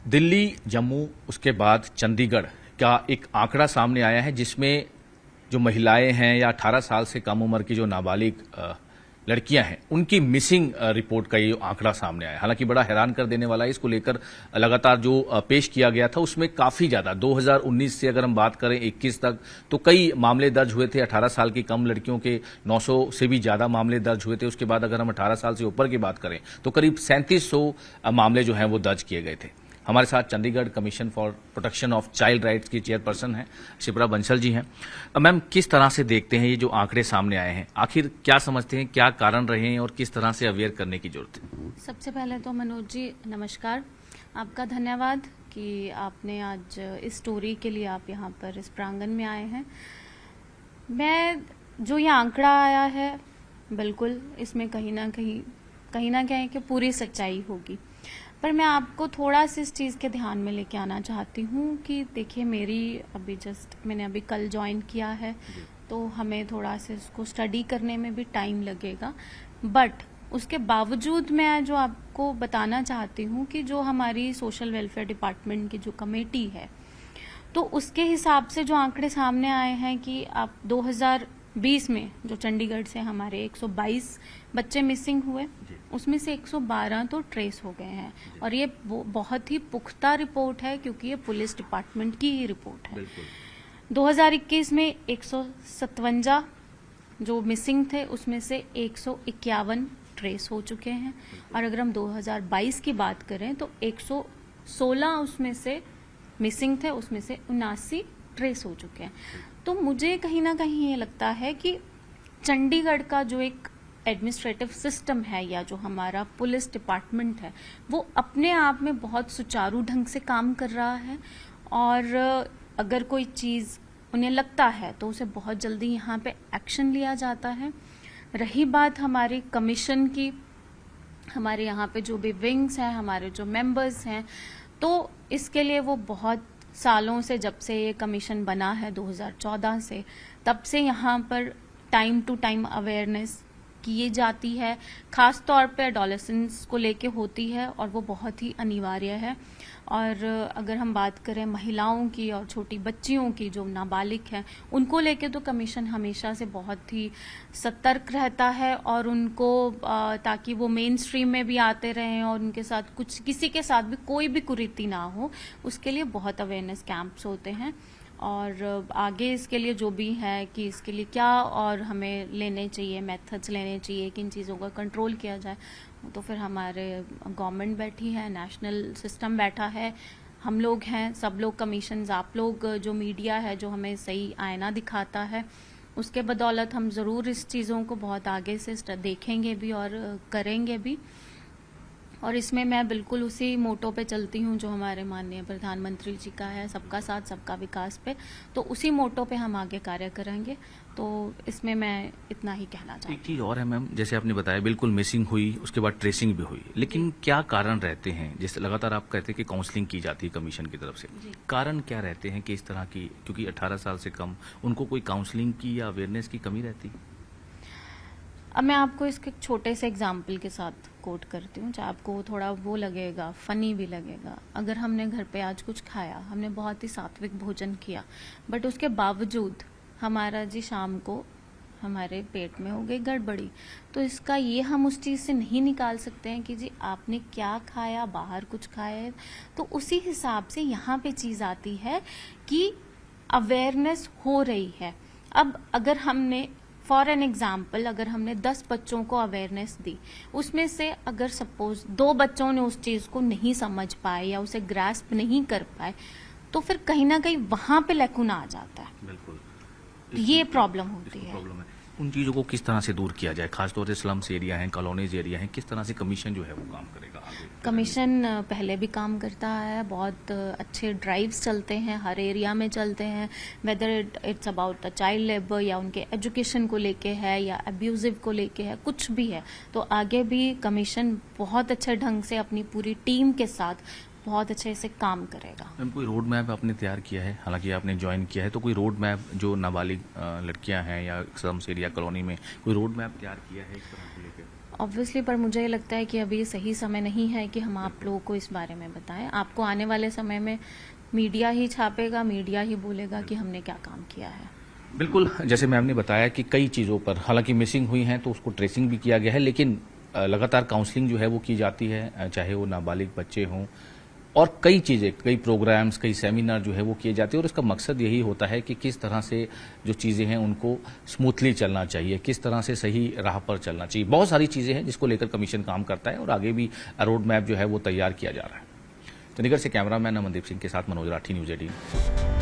दिल्ली, जम्मू, उसके बाद चंडीगढ़ का एक आंकड़ा सामने आया है जिसमें जो महिलाएं हैं या 18 साल से कम उम्र की जो नाबालिग लड़कियां हैं उनकी मिसिंग रिपोर्ट का ये आंकड़ा सामने आया। हालांकि बड़ा हैरान कर देने वाला है, इसको लेकर लगातार जो पेश किया गया था उसमें काफी ज्यादा 2019 से अगर हम बात करें 21 तक तो कई मामले दर्ज हुए थे। 18 साल की कम लड़कियों के 900 से भी ज्यादा मामले दर्ज हुए थे। उसके बाद अगर हम 18 साल से ऊपर की बात करें तो करीब 3700 मामले जो हैं वो दर्ज किए गए थे। हमारे साथ Chandigarh commission for protection of child rights की चेयरपर्सन हैं शिप्रा बंसल जी हैं। मैम, किस तरह से देखते हैं ये जो आंकड़े सामने आए हैं, आखिर क्या समझते हैं, क्या कारण रहे हैं और किस तरह से अवेयर करने की जरूरत है? सबसे पहले तो मनोज जी नमस्कार, आपका धन्यवाद कि आपने आज इस स्टोरी के लिए आप यहाँ पर इस प्रांगण में आए हैं। मैं जो ये आंकड़ा आया है बिल्कुल इसमें कहीं ना कहीं कि पूरी सच्चाई होगी, पर मैं आपको थोड़ा सा इस चीज़ के ध्यान में लेके आना चाहती हूँ कि देखिए मैंने अभी कल ज्वाइन किया है तो हमें थोड़ा सा इसको स्टडी करने में भी टाइम लगेगा। बट उसके बावजूद मैं जो आपको बताना चाहती हूँ कि जो हमारी सोशल वेलफेयर डिपार्टमेंट की जो कमेटी है तो उसके हिसाब से जो आंकड़े सामने आए हैं कि आप 2020 में जो चंडीगढ़ से हमारे 122 बच्चे मिसिंग हुए, उसमें से 112 तो ट्रेस हो गए हैं। और ये बहुत ही पुख्ता रिपोर्ट है क्योंकि ये पुलिस डिपार्टमेंट की ही रिपोर्ट है। 2021 में 157 जो मिसिंग थे उसमें से 151 ट्रेस हो चुके हैं। और अगर हम 2022 की बात करें तो 116 उसमें से मिसिंग थे, उसमें से 79 ट्रेस हो चुके हैं। तो मुझे कहीं ना कहीं ये लगता है कि चंडीगढ़ का जो एक एडमिनिस्ट्रेटिव सिस्टम है या जो हमारा पुलिस डिपार्टमेंट है वो अपने आप में बहुत सुचारू ढंग से काम कर रहा है। और अगर कोई चीज़ उन्हें लगता है तो उसे बहुत जल्दी यहाँ पे एक्शन लिया जाता है। रही बात हमारी कमीशन की, हमारे यहाँ पे जो भी विंग्स हैं, हमारे जो मेंबर्स हैं, तो इसके लिए वो बहुत सालों से, जब से ये कमीशन बना है 2014 से, तब से यहाँ पर टाइम टू टाइम अवेयरनेस की जाती है। खास तौर पे एडोलेसेंस को लेके होती है और वो बहुत ही अनिवार्य है। और अगर हम बात करें महिलाओं की और छोटी बच्चियों की जो नाबालिग हैं उनको लेके तो कमीशन हमेशा से बहुत ही सतर्क रहता है और उनको ताकि वो मेन स्ट्रीम में भी आते रहें और उनके साथ किसी के साथ भी कोई भी कुरीति ना हो, उसके लिए बहुत अवेयरनेस कैंप्स होते हैं। और आगे इसके लिए जो भी है कि इसके लिए क्या और हमें लेने चाहिए, मेथड्स लेने चाहिए, किन चीज़ों का कंट्रोल किया जाए, तो फिर हमारे गवर्नमेंट बैठी है, नेशनल सिस्टम बैठा है, हम लोग हैं, सब लोग कमीशंस, आप लोग जो मीडिया है जो हमें सही आईना दिखाता है, उसके बदौलत हम ज़रूर इस चीज़ों को बहुत आगे से देखेंगे भी और करेंगे भी। और इसमें मैं बिल्कुल उसी मोटो पे चलती हूँ जो हमारे माननीय प्रधानमंत्री जी का है, सबका साथ सबका विकास पे, तो उसी मोटो पे हम आगे कार्य करेंगे। तो इसमें मैं इतना ही कहना चाहती हूँ। एक चीज और है मैम, जैसे आपने बताया बिल्कुल मिसिंग हुई, उसके बाद ट्रेसिंग भी हुई, लेकिन क्या कारण रहते हैं? जैसे लगातार आप कहते हैं कि काउंसलिंग की जाती है कमीशन की तरफ से, कारण क्या रहते हैं कि इस तरह की, क्योंकि 18 साल से कम उनको कोई काउंसलिंग की या अवेयरनेस की कमी रहती है? अब मैं आपको इसके एक छोटे से एग्जाम्पल के साथ कोट करती हूँ, चाहे आपको थोड़ा वो लगेगा, फनी भी लगेगा। अगर हमने घर पे आज कुछ खाया, हमने बहुत ही सात्विक भोजन किया, बट उसके बावजूद हमारा जी शाम को हमारे पेट में हो गई गड़बड़ी, तो इसका ये हम उस चीज़ से नहीं निकाल सकते हैं कि जी आपने क्या खाया, बाहर कुछ खाया है। तो उसी हिसाब से यहाँ पे चीज़ आती है कि अवेयरनेस हो रही है। अब अगर हमने फॉर एन एग्जाम्पल अगर हमने 10 बच्चों को अवेयरनेस दी, उसमें से अगर सपोज 2 बच्चों ने उस चीज़ को नहीं समझ पाए या उसे ग्रास्प नहीं कर पाए, तो फिर कहीं ना कहीं वहां पे लैकुना आ जाता है। बिल्कुल, ये प्रॉब्लम होती है। उन चीज़ों को किस तरह से दूर किया जाए, खासतौर से स्लम्स एरिया हैं, कॉलोनीज एरिया हैं, किस तरह से कमीशन जो है वो काम करेगा आगे? कमीशन पहले भी काम करता है, बहुत अच्छे ड्राइव्स चलते हैं, हर एरिया में चलते हैं, whether it's about child labour या उनके एजुकेशन को लेके है या अब्यूजिव को लेके है, कुछ भी है, तो आगे भी कमीशन बहुत अच्छे ढंग से अपनी पूरी टीम के साथ बहुत अच्छे से काम करेगा। मैम, कोई रोड मैप आपने तैयार किया है? हालांकि आपने ज्वाइन किया है, तो कोई रोड मैप जो नाबालिग लड़कियां हैं या स्लम्स एरिया कॉलोनी में, कोई रोड मैप तैयार किया है इस तरह को लेकर? ऑब्वियसली, पर मुझे ये लगता है कि अभी सही समय नहीं है कि हम आप लोगों को इस बारे में बताएं। आपको आने वाले समय में मीडिया ही छापेगा, मीडिया ही बोलेगा कि हमने क्या काम किया है। बिल्कुल, जैसे मैम ने बताया कि कई चीज़ों पर हालांकि मिसिंग हुई हैं तो उसको ट्रेसिंग भी किया गया है, लेकिन लगातार काउंसलिंग जो है वो की जाती है, चाहे वो नाबालिग बच्चे हों, और कई चीज़ें, कई प्रोग्राम्स, कई सेमिनार जो है वो किए जाते हैं, और इसका मकसद यही होता है कि किस तरह से जो चीज़ें हैं उनको स्मूथली चलना चाहिए, किस तरह से सही राह पर चलना चाहिए। बहुत सारी चीज़ें हैं जिसको लेकर कमीशन काम करता है और आगे भी रोड मैप जो है वो तैयार किया जा रहा है। चंडीगढ़ से कैमरामैन अमनदीप सिंह के साथ मनोज राठी, न्यूज़ 18।